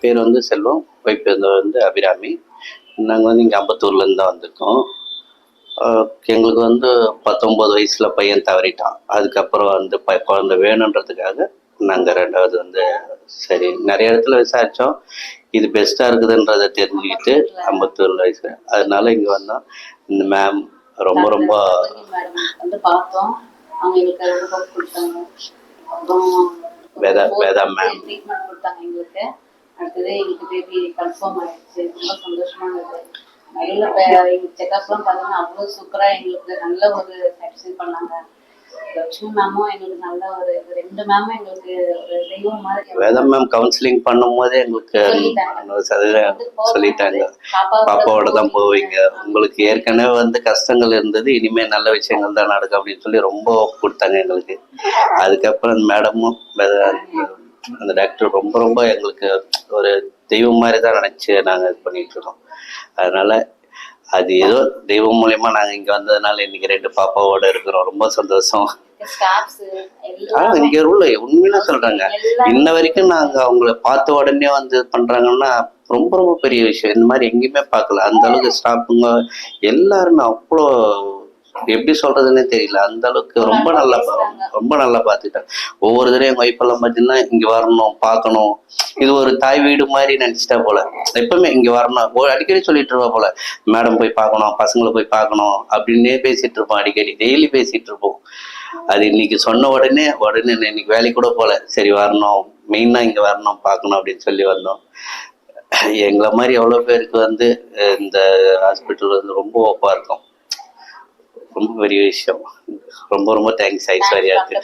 பேர் வந்து செல்வம், ஒய்ஃப் பேர் வந்து அபிராமி. நாங்கள் வந்து இங்கே அம்பத்தூர்லேருந்து தான் வந்திருக்கோம். எங்களுக்கு வந்து 19 வயசுல பையன் தவறிட்டான். அதுக்கப்புறம் வந்து குழந்தை வேணுன்றதுக்காக நாங்கள் 2வது வந்து சரி நிறைய இடத்துல விசாரித்தோம். இது பெஸ்ட்டாக இருக்குதுன்றதை தெரிஞ்சுக்கிட்டு அம்பத்தூர் வயசு அதனால இங்கே வந்தோம். இந்த மேம் ரொம்ப ரொம்ப வந்து பார்த்தோம். அவங்க எங்களுக்கு ரொம்ப கொடுத்தாங்க. அப்புறம் வேதா மேம் ட்ரீட்மெண்ட் கொடுத்தாங்க எங்களுக்கு. அடுத்தது எங்களுக்கு பேபி கன்ஃபார்ம் ஆயிடுச்சு. ரொம்ப சந்தோஷமா இருந்தது. எங்க செக்அப்லாம் பார்த்தீங்கன்னா அவ்வளோ சூப்பராக எங்களுக்கு நல்ல ஒரு சாட்டிஸ்ஃபை பண்ணாங்க. லட்சுமி மேமும் எங்களுக்கு நல்ல ஒரு 2 மேமும் எங்களுக்கு ஒரு தெய்வம் மாதிரி. வேதா மேம் கவுன்சிலிங் பண்ணும் போதே எங்களுக்கு சொல்லிட்டாங்க, பாப்பாவோட தான் போவீங்க, உங்களுக்கு ஏற்கனவே வந்து கஷ்டங்கள் இருந்தது, இனிமே நல்ல விஷயங்கள் தான் நடக்கும் அப்படின்னு சொல்லி ரொம்ப கொடுத்தாங்க எங்களுக்கு. அதுக்கப்புறம் மேடமும் அந்த டாக்டர் ரொம்ப ரொம்ப எங்களுக்கு ஒரு தெய்வம் மாதிரி தான் நினைச்சு நாங்கள் இது பண்ணிட்டு இருக்கோம். அதனால அது ஏதோ தெய்வம் மூலியமா நாங்கள் இங்கே வந்ததுனால இன்னைக்கு 2 பாப்பாவோட இருக்கிறோம். ரொம்ப சந்தோஷம். இங்க உள்ள உண்மையில சொல்றாங்க, இன்ன வரைக்கும் நாங்க அவங்கள பார்த்த உடனே வந்து பண்றாங்கன்னா ரொம்ப ரொம்ப பெரிய விஷயம். இந்த மாதிரி எங்கேயுமே பார்க்கல. அந்த அளவுக்கு ஸ்டாஃபுங்க எல்லாருமே அவ்வளோ எப்படி சொல்றதுன்னே தெரியல. அந்த அளவுக்கு ரொம்ப நல்லா பார்த்துட்டாங்க. ஒவ்வொரு தடவையும் எங்க ஒய்ஃப் எல்லாம் பார்த்தீங்கன்னா இங்க வரணும், பார்க்கணும், இது ஒரு தாய் வீடு மாதிரி நினைச்சிட்டா போல. எப்பவுமே இங்க வரணும் அடிக்கடி சொல்லிட்டு இருப்பா போல, மேடம் போய் பார்க்கணும், பசங்களை போய் பார்க்கணும் அப்படின்னே பேசிட்டு இருப்போம். அடிக்கடி டெய்லி பேசிட்டு இருப்போம். அது இன்னைக்கு சொன்ன உடனே இன்னைக்கு வேலைக்கு கூட போல, சரி வரணும், மெயினா இங்க வரணும், பார்க்கணும் அப்படின்னு சொல்லி வந்தோம். எங்களை மாதிரி எவ்வளவு பேருக்கு வந்து இந்த ஹாஸ்பிட்டல் வந்து ரொம்ப ஓப்பா இருக்கும். ரொம்ப பெரிய விஷயம். ரொம்ப ரொம்ப தேங்க்ஸ் ஐஸ்வர்யாவுக்கு.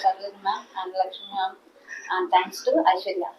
Thanks to Aishwarya.